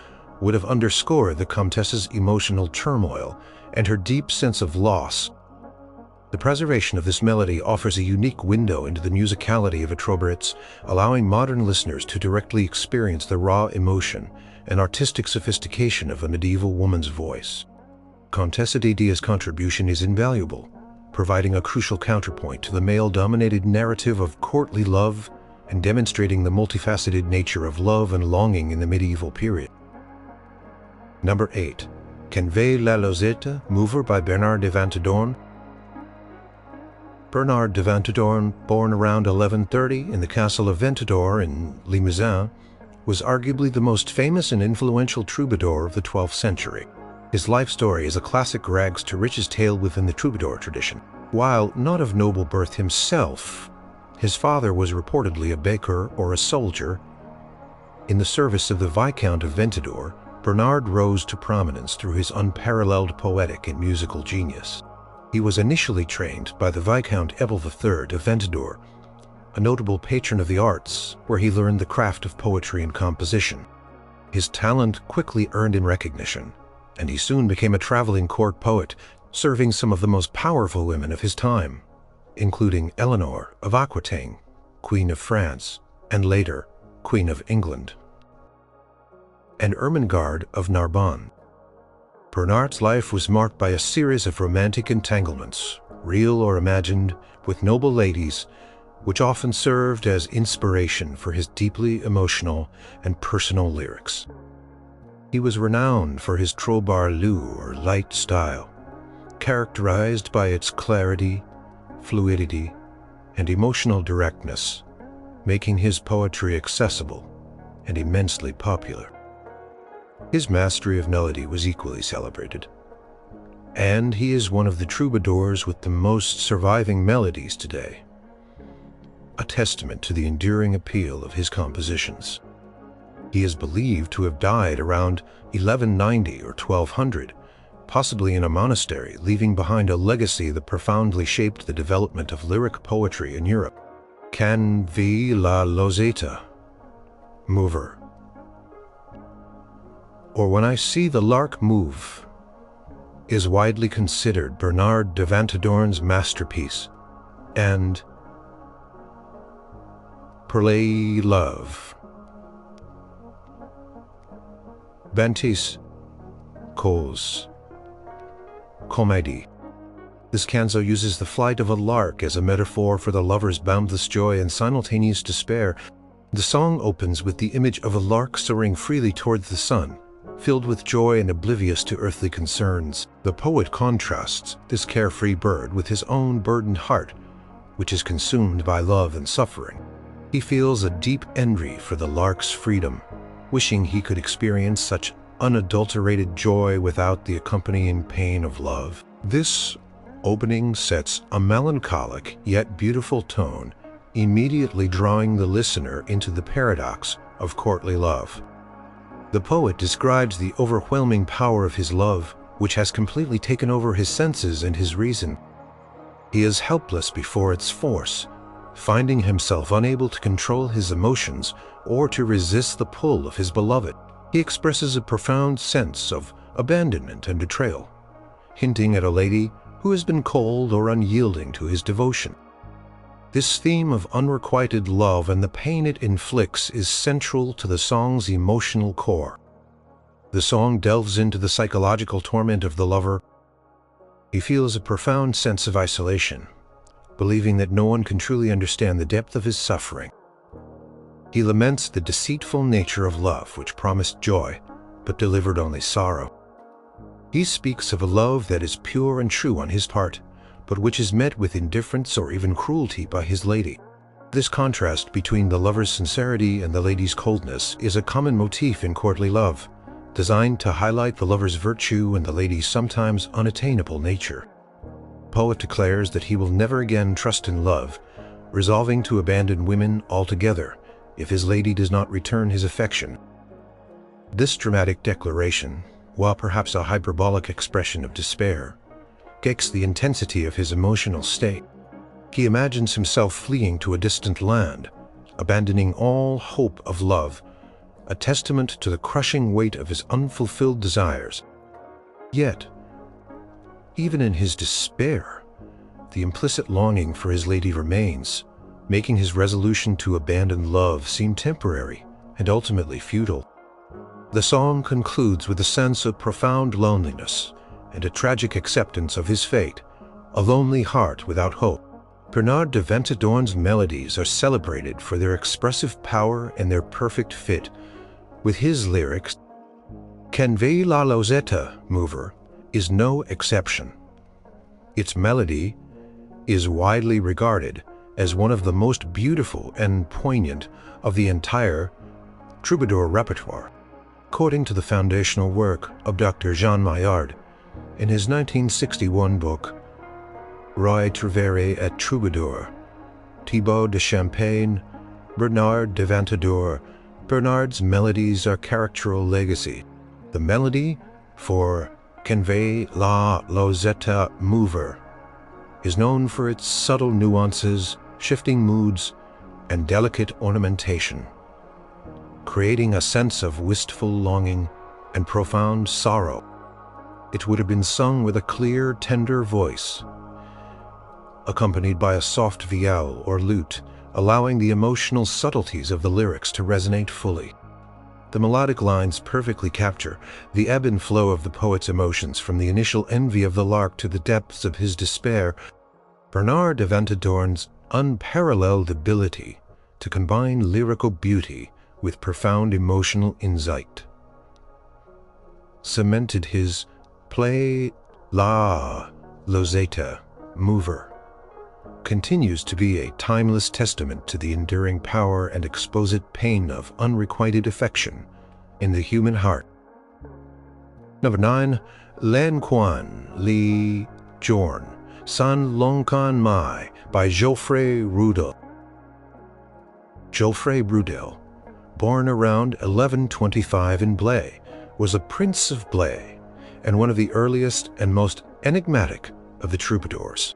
would have underscored the Comtesse's emotional turmoil and her deep sense of loss. The preservation of this melody offers a unique window into the musicality of a trouvère, allowing modern listeners to directly experience the raw emotion and artistic sophistication of a medieval woman's voice. Comtesse de Diex' contribution is invaluable, providing a crucial counterpoint to the male-dominated narrative of courtly love and demonstrating the multifaceted nature of love and longing in the medieval period. Number 8. Convey la Lozette, Mover by Bernard de Ventadorn. Bernard de Ventadorn, born around 1130 in the castle of Ventador in Limousin, was arguably the most famous and influential troubadour of the 12th century. His life story is a classic rags-to-riches tale within the troubadour tradition. While not of noble birth himself, his father was reportedly a baker or a soldier. In the service of the Viscount of Ventador, Bernard rose to prominence through his unparalleled poetic and musical genius. He was initially trained by the Viscount Ebel III of Ventador, a notable patron of the arts, where he learned the craft of poetry and composition. His talent quickly earned him recognition, and he soon became a traveling court poet, serving some of the most powerful women of his time, including Eleanor of Aquitaine, Queen of France, and later, Queen of England, and Ermengarde of Narbonne. Bernard's life was marked by a series of romantic entanglements, real or imagined, with noble ladies, which often served as inspiration for his deeply emotional and personal lyrics. He was renowned for his troubadour or light style, characterized by its clarity, fluidity, and emotional directness, making his poetry accessible and immensely popular. His mastery of melody was equally celebrated, and he is one of the troubadours with the most surviving melodies today, a testament to the enduring appeal of his compositions. He is believed to have died around 1190 or 1200, possibly in a monastery, leaving behind a legacy that profoundly shaped the development of lyric poetry in Europe. Convey la loseta, mover, or When I See the Lark Move, is widely considered Bernard de Ventadorn's masterpiece, and Porroie Love, Bentis, Cause, Comedy. This canzo uses the flight of a lark as a metaphor for the lover's boundless joy and simultaneous despair. The song opens with the image of a lark soaring freely towards the sun, filled with joy and oblivious to earthly concerns. The poet contrasts this carefree bird with his own burdened heart, which is consumed by love and suffering. He feels a deep envy for the lark's freedom, wishing he could experience such unadulterated joy without the accompanying pain of love. This opening sets a melancholic yet beautiful tone, immediately drawing the listener into the paradox of courtly love. The poet describes the overwhelming power of his love, which has completely taken over his senses and his reason. He is helpless before its force, finding himself unable to control his emotions or to resist the pull of his beloved. He expresses a profound sense of abandonment and betrayal, hinting at a lady who has been cold or unyielding to his devotion. This theme of unrequited love and the pain it inflicts is central to the song's emotional core. The song delves into the psychological torment of the lover. He feels a profound sense of isolation, believing that no one can truly understand the depth of his suffering. He laments the deceitful nature of love, which promised joy, but delivered only sorrow. He speaks of a love that is pure and true on his part, but which is met with indifference or even cruelty by his lady. This contrast between the lover's sincerity and the lady's coldness is a common motif in courtly love, designed to highlight the lover's virtue and the lady's sometimes unattainable nature. The poet declares that he will never again trust in love, resolving to abandon women altogether if his lady does not return his affection. This dramatic declaration, while perhaps a hyperbolic expression of despair, gets the intensity of his emotional state. He imagines himself fleeing to a distant land, abandoning all hope of love, a testament to the crushing weight of his unfulfilled desires. Yet, even in his despair, the implicit longing for his lady remains, making his resolution to abandon love seem temporary and ultimately futile. The song concludes with a sense of profound loneliness and a tragic acceptance of his fate, a lonely heart without hope. Bernard de Ventadorn's melodies are celebrated for their expressive power and their perfect fit with his lyrics. Convey la loseta, mover, is no exception. Its melody is widely regarded as one of the most beautiful and poignant of the entire troubadour repertoire. According to the foundational work of Dr. Jean Maillard, in his 1961 book, Roi Trouvère et Troubadour, Thibaut de Champagne, Bernard de Ventador, Bernard's melodies are characteral legacy. The melody for Convey la loseta, mover is known for its subtle nuances, shifting moods, and delicate ornamentation, creating a sense of wistful longing and profound sorrow. It would have been sung with a clear, tender voice, accompanied by a soft viol or lute, allowing the emotional subtleties of the lyrics to resonate fully. The melodic lines perfectly capture the ebb and flow of the poet's emotions, from the initial envy of the lark to the depths of his despair. Bernard de Ventadorn's unparalleled ability to combine lyrical beauty with profound emotional insight cemented his play La Lozeta Mover continues to be a timeless testament to the enduring power and exquisite pain of unrequited affection in the human heart. Number 9, Lan Quan Li Jorn San Longkan Mai by Geoffrey Rudel. Geoffrey Rudel, born around 1125 in Blaye, was a prince of Blaye and one of the earliest and most enigmatic of the troubadours.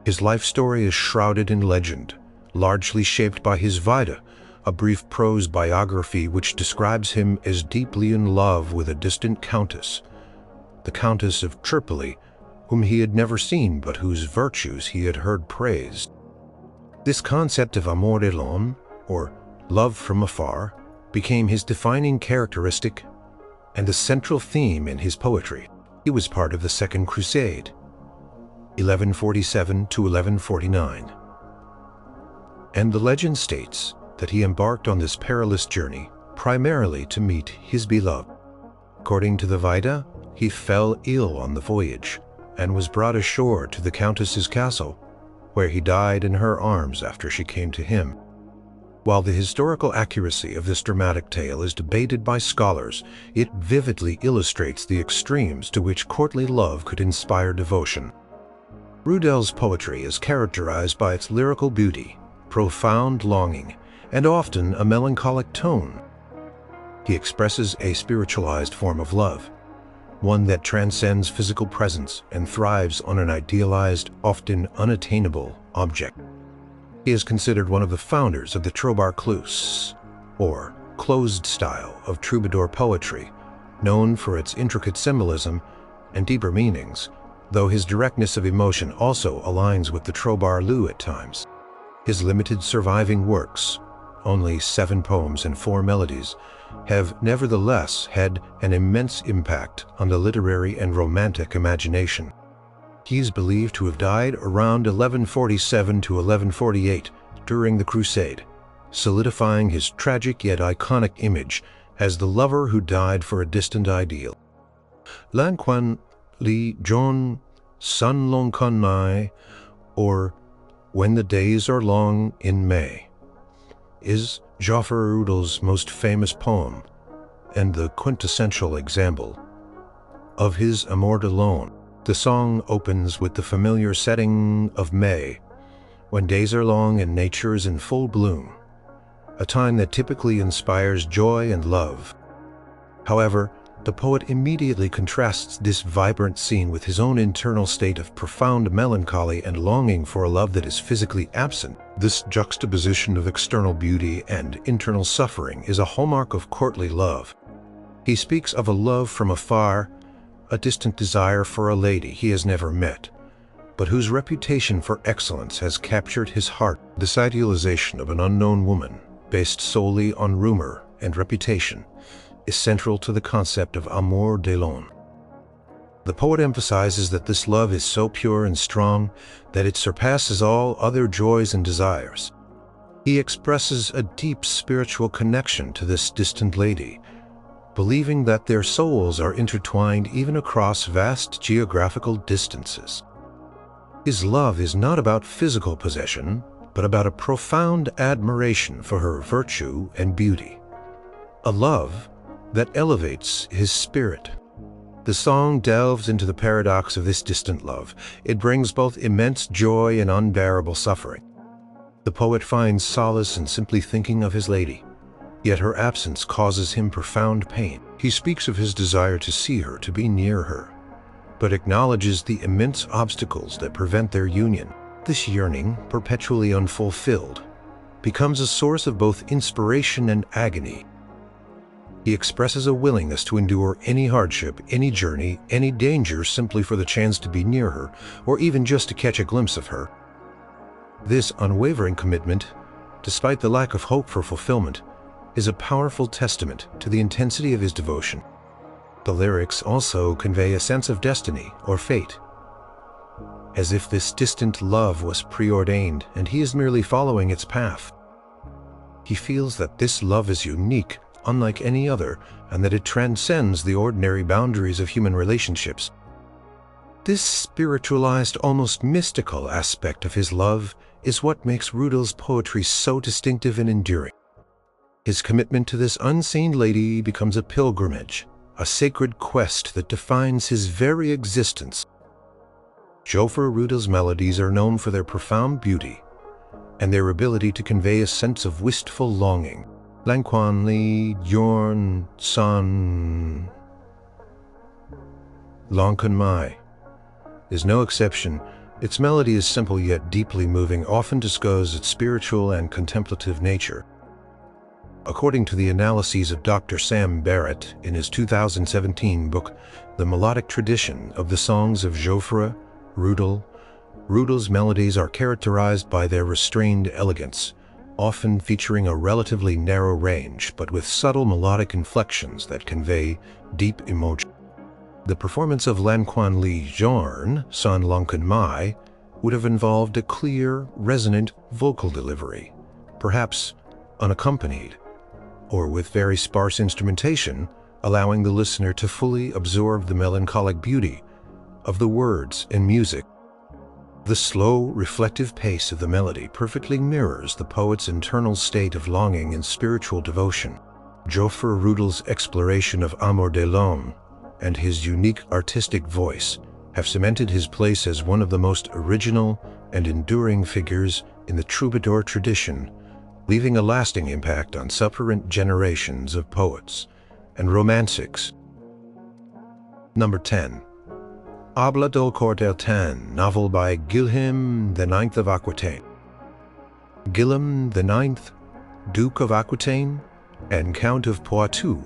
His life story is shrouded in legend, largely shaped by his Vida, a brief prose biography which describes him as deeply in love with a distant countess, the Countess of Tripoli, whom he had never seen but whose virtues he had heard praised. This concept of amour de loin, or love from afar, became his defining characteristic and a central theme in his poetry. He was part of the Second Crusade, 1147 to 1149. And the legend states that he embarked on this perilous journey primarily to meet his beloved. According to the Vida, he fell ill on the voyage and was brought ashore to the Countess's castle, where he died in her arms after she came to him. While the historical accuracy of this dramatic tale is debated by scholars, it vividly illustrates the extremes to which courtly love could inspire devotion. Rudel's poetry is characterized by its lyrical beauty, profound longing, and often a melancholic tone. He expresses a spiritualized form of love, one that transcends physical presence and thrives on an idealized, often unattainable object. He is considered one of the founders of the troubadour close, or closed style of troubadour poetry, known for its intricate symbolism and deeper meanings, though his directness of emotion also aligns with the troubadour at times. His limited surviving works, only 7 poems and 4 melodies, have nevertheless had an immense impact on the literary and romantic imagination. He is believed to have died around 1147 to 1148 during the Crusade, solidifying his tragic yet iconic image as the lover who died for a distant ideal. Lan Quan Li Jorn San Longkan Mai, or When the Days Are Long in May, is Geoffrey Rudel's most famous poem and the quintessential example of his amour de loin. The song opens with the familiar setting of May, when days are long and nature is in full bloom, a time that typically inspires joy and love. However, the poet immediately contrasts this vibrant scene with his own internal state of profound melancholy and longing for a love that is physically absent. This juxtaposition of external beauty and internal suffering is a hallmark of courtly love. He speaks of a love from afar, a distant desire for a lady he has never met, but whose reputation for excellence has captured his heart. This idealization of an unknown woman, based solely on rumor and reputation, is central to the concept of amour de loin. The poet emphasizes that this love is so pure and strong that it surpasses all other joys and desires. He expresses a deep spiritual connection to this distant lady, believing that their souls are intertwined even across vast geographical distances. His love is not about physical possession, but about a profound admiration for her virtue and beauty, a love that elevates his spirit. The song delves into the paradox of this distant love. It brings both immense joy and unbearable suffering. The poet finds solace in simply thinking of his lady, yet her absence causes him profound pain. He speaks of his desire to see her, to be near her, but acknowledges the immense obstacles that prevent their union. This yearning, perpetually unfulfilled, becomes a source of both inspiration and agony. He expresses a willingness to endure any hardship, any journey, any danger simply for the chance to be near her, or even just to catch a glimpse of her. This unwavering commitment, despite the lack of hope for fulfillment, is a powerful testament to the intensity of his devotion. The lyrics also convey a sense of destiny or fate, as if this distant love was preordained and he is merely following its path. He feels that this love is unique, unlike any other, and that it transcends the ordinary boundaries of human relationships. This spiritualized, almost mystical aspect of his love is what makes Rudel's poetry so distinctive and enduring. His commitment to this unseen lady becomes a pilgrimage, a sacred quest that defines his very existence. Joffre Rudel's melodies are known for their profound beauty and their ability to convey a sense of wistful longing. Lanquan li Jorn San Lanconmai is no exception. Its melody is simple yet deeply moving, often discloses its spiritual and contemplative nature. According to the analyses of Dr. Sam Barrett in his 2017 book, The Melodic Tradition of the Songs of Joffre Rudel, Rudel's melodies are characterized by their restrained elegance, often featuring a relatively narrow range, but with subtle melodic inflections that convey deep emotion. The performance of Lanquan li Jorn San Lanconmai would have involved a clear, resonant vocal delivery, perhaps unaccompanied, or with very sparse instrumentation, allowing the listener to fully absorb the melancholic beauty of the words and music. The slow, reflective pace of the melody perfectly mirrors the poet's internal state of longing and spiritual devotion. Joffre Rudel's exploration of Amour de l'homme and his unique artistic voice have cemented his place as one of the most original and enduring figures in the troubadour tradition, leaving a lasting impact on subsequent generations of poets and romantics. Number 10. Habla del Cor del Tan, novel by Guillaume IX of Aquitaine. Guillaume IX, Duke of Aquitaine and Count of Poitou,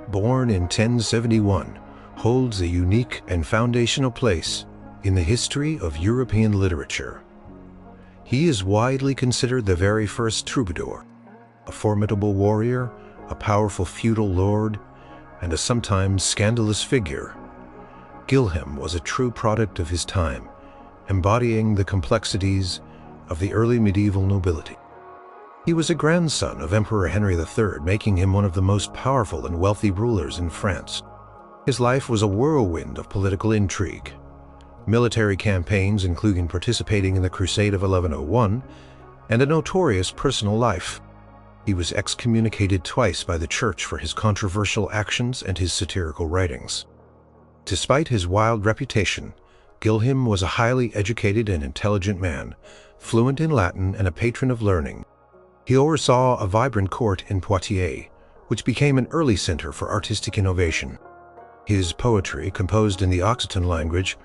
born in 1071, holds a unique and foundational place in the history of European literature. He is widely considered the very first troubadour, a formidable warrior, a powerful feudal lord, and a sometimes scandalous figure. Guillaume was a true product of his time, embodying the complexities of the early medieval nobility. He was a grandson of Emperor Henry III, making him one of the most powerful and wealthy rulers in France. His life was a whirlwind of political intrigue, military campaigns including participating in the Crusade of 1101, and a notorious personal life. He was excommunicated twice by the Church for his controversial actions and his satirical writings. Despite his wild reputation, Guillaume was a highly educated and intelligent man, fluent in Latin and a patron of learning. He oversaw a vibrant court in Poitiers, which became an early center for artistic innovation. His poetry, composed in the Occitan language,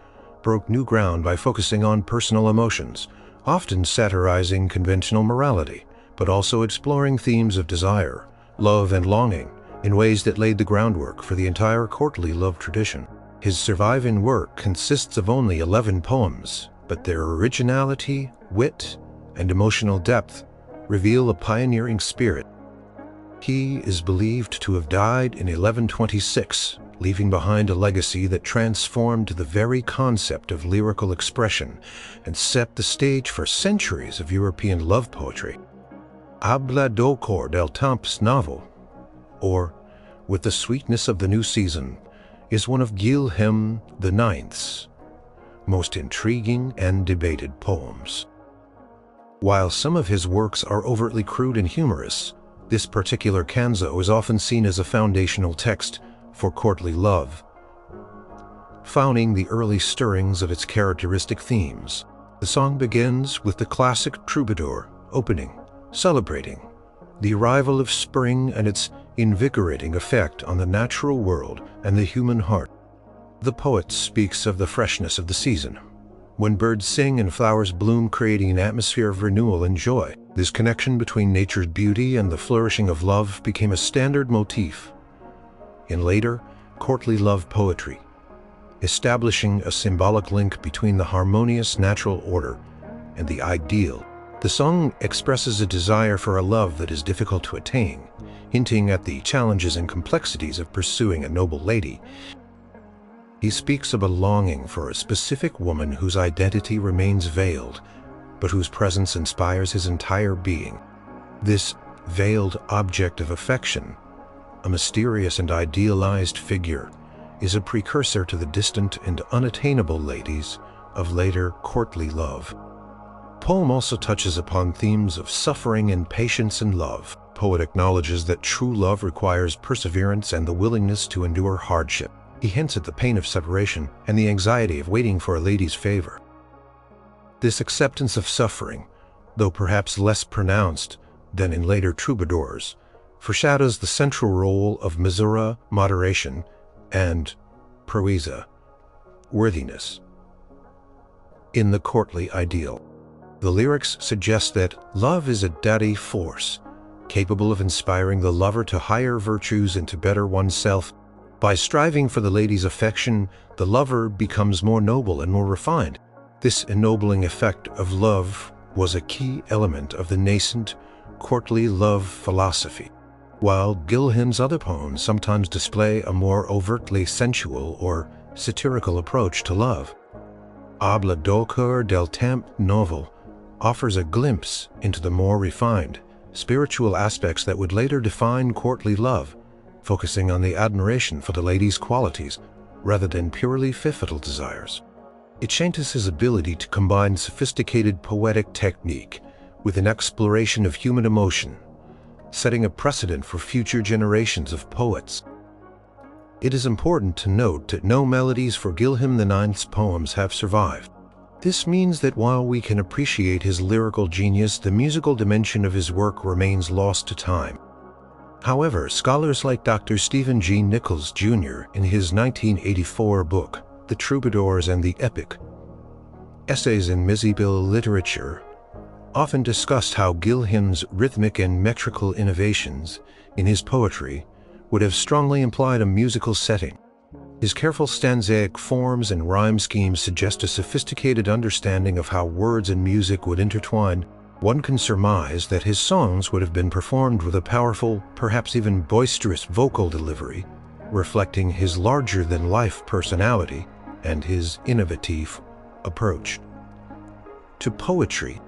broke new ground by focusing on personal emotions, often satirizing conventional morality, but also exploring themes of desire, love, and longing in ways that laid the groundwork for the entire courtly love tradition. His surviving work consists of only 11 poems, but their originality, wit, and emotional depth reveal a pioneering spirit. He is believed to have died in 1126, leaving behind a legacy that transformed the very concept of lyrical expression and set the stage for centuries of European love poetry. Habla del Cor del Tamp's novel, or With the Sweetness of the New Season, is one of Guillaume IX's most intriguing and debated poems. While some of his works are overtly crude and humorous, this particular canzo is often seen as a foundational text for courtly love, founding the early stirrings of its characteristic themes. The song begins with the classic troubadour opening, celebrating the arrival of spring and its invigorating effect on the natural world and the human heart. The poet speaks of the freshness of the season, when birds sing and flowers bloom, creating an atmosphere of renewal and joy. This connection between nature's beauty and the flourishing of love became a standard motif in later, courtly love poetry, establishing a symbolic link between the harmonious natural order and the ideal. The song expresses a desire for a love that is difficult to attain, hinting at the challenges and complexities of pursuing a noble lady. He speaks of a longing for a specific woman whose identity remains veiled, but whose presence inspires his entire being. This veiled object of affection, a mysterious and idealized figure, is a precursor to the distant and unattainable ladies of later courtly love. The poem also touches upon themes of suffering and patience in love. The poet acknowledges that true love requires perseverance and the willingness to endure hardship. He hints at the pain of separation and the anxiety of waiting for a lady's favor. This acceptance of suffering, though perhaps less pronounced than in later troubadours, foreshadows the central role of misura, moderation, and proeza, worthiness, in the courtly ideal. The lyrics suggest that love is a daddy force, capable of inspiring the lover to higher virtues and to better oneself. By striving for the lady's affection, the lover becomes more noble and more refined. This ennobling effect of love was a key element of the nascent, courtly love philosophy, while Gilham's other poems sometimes display a more overtly sensual or satirical approach to love. Hablador del Temps novel offers a glimpse into the more refined, spiritual aspects that would later define courtly love, focusing on the admiration for the lady's qualities rather than purely fieful desires. It changes his ability to combine sophisticated poetic technique with an exploration of human emotion, setting a precedent for future generations of poets. It is important to note that no melodies for Gilham IX's poems have survived. This means that while we can appreciate his lyrical genius, the musical dimension of his work remains lost to time. However, scholars like Dr. Stephen G. Nichols, Jr., in his 1984 book, The Troubadours and the Epic, Essays in Mizzibil Literature, often discussed how Gilham's rhythmic and metrical innovations in his poetry would have strongly implied a musical setting. His careful stanzaic forms and rhyme schemes suggest a sophisticated understanding of how words and music would intertwine. One can surmise that his songs would have been performed with a powerful, perhaps even boisterous vocal delivery, reflecting his larger-than-life personality and his innovative approach to poetry.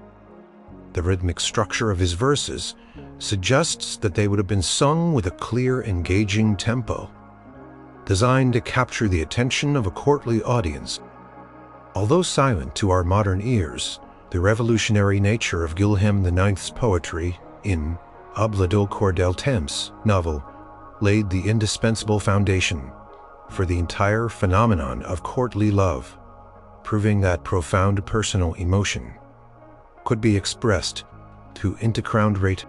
The rhythmic structure of his verses suggests that they would have been sung with a clear, engaging tempo, designed to capture the attention of a courtly audience. Although silent to our modern ears, the revolutionary nature of Gilham IX's poetry in Hablador del Temps novel laid the indispensable foundation for the entire phenomenon of courtly love, proving that profound personal emotion could be expressed through intercrowned rate